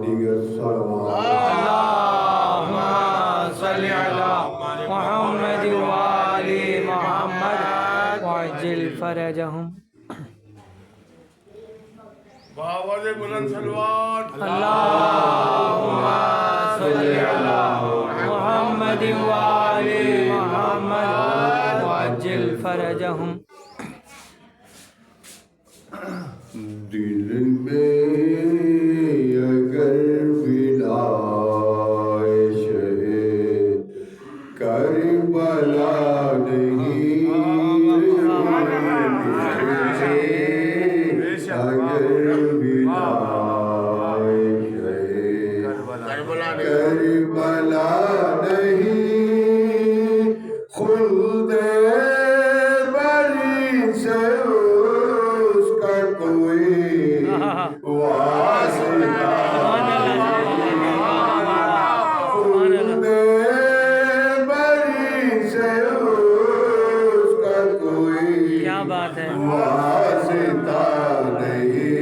دیگر اللہم صلی علی محمد وآل محمد وعجل فرجہم. بآواز بلند صلوات. اللہم صلی علی محمد وآل محمد وعجل فرجہم. دل میں اگر ولائے شہ کربلا نہیں، اگر ولائے شہ کربلا نہیں، خلد بری سے اس کا کوئی واسطہ، خلد بری سے اس کا کوئی کیا بات ہے. واسطہ نہیں.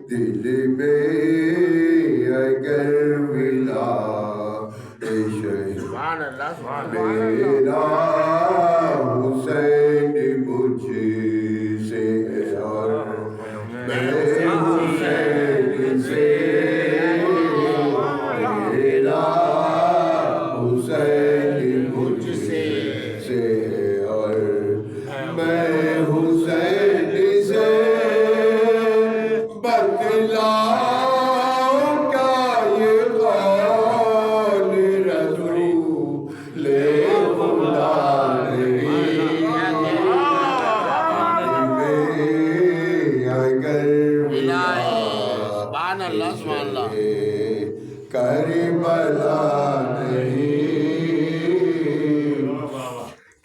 دل میں اگر سبحان اللہ سبحان اللہ. میرا حسین مجھ سے اور میں حسین سے، میرا حسین مجھ سے اور میں حسین سے، بتلاؤ کیا یہ قول رسول خدا نہیں. اگر سبحان اللہ سبحان اللہ. کربلا نہیں،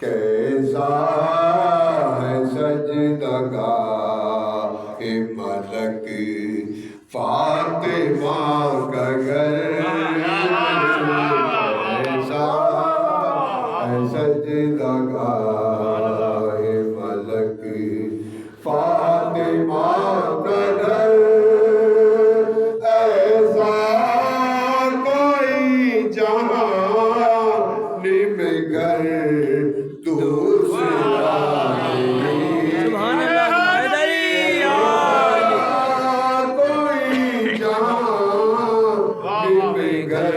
کیسا ہے سجدگاہ ملک فاطمہ کا گھر، کیسا ہے سجدگاہ ملک فاطمہ کا گھر، ایسا کوئی جہان میں گھر دوسرا نہیں. سبحان اللہ. حیدری کوئی جہان میں گھر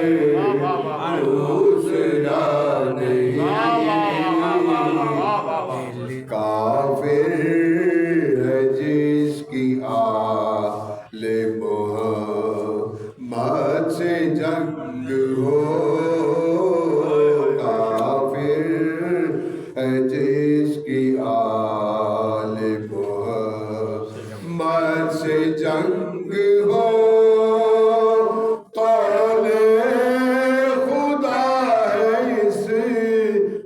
دوسرا نہیں. کافر ہے جس کی آل محمد سے جنگ ہو، کافر ہے جس کی آل محمد سے جنگ ہو، قول خدا ہے اس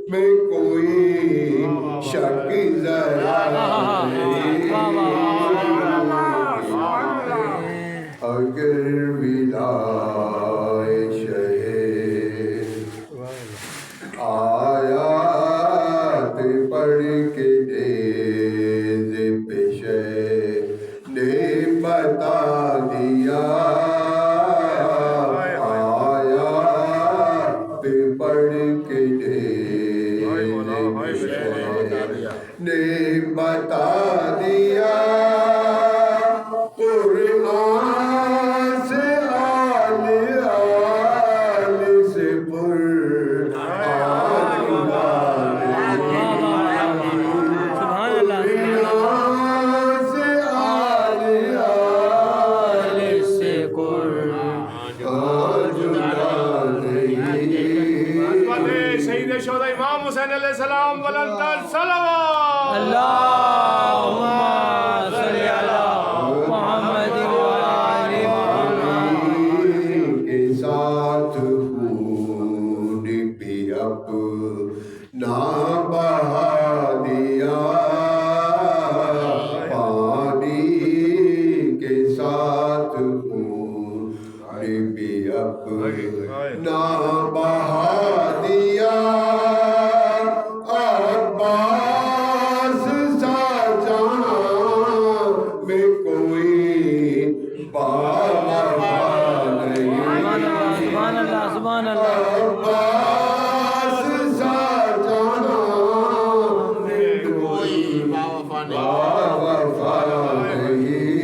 میں کوئی شک ذرا نہیں. اگر ولائے شہ آیات پڑھ کے نیز پیشے نے بتا دیا، آیات پڑھ کے نیز پیشے نے بتا دیا، قرآن سے آل سے سبحان اللہ. میں کوئی باوفا نہیں سبحان اللہ سبحان اللہ عباس سا جہاں میں کوئی باوفا نہیں باوفا نہیں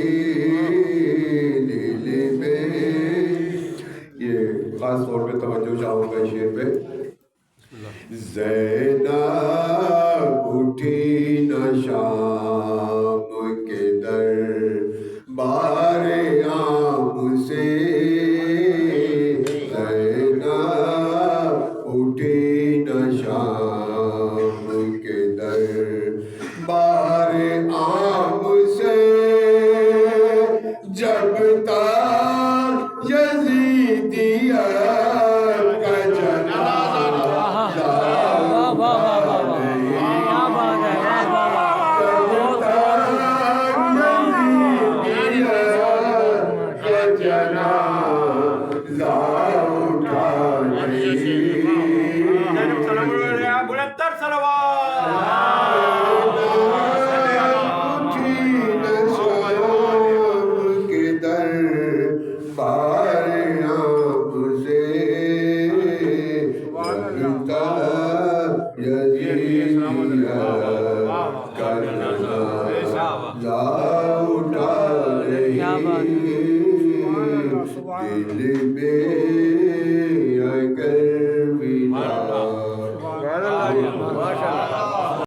دل میں یہ خاص طور پہ توجہ چاہوں گا شعر پہ زینب اٹھی نہ شام کے در بار عام سے زینب اٹھی نہ شام کے در بار عام سے جب تک یزیدیت کا جنازہ واہ واہ واہ واہ واہ کیا بات ہے بلندر صلوات دل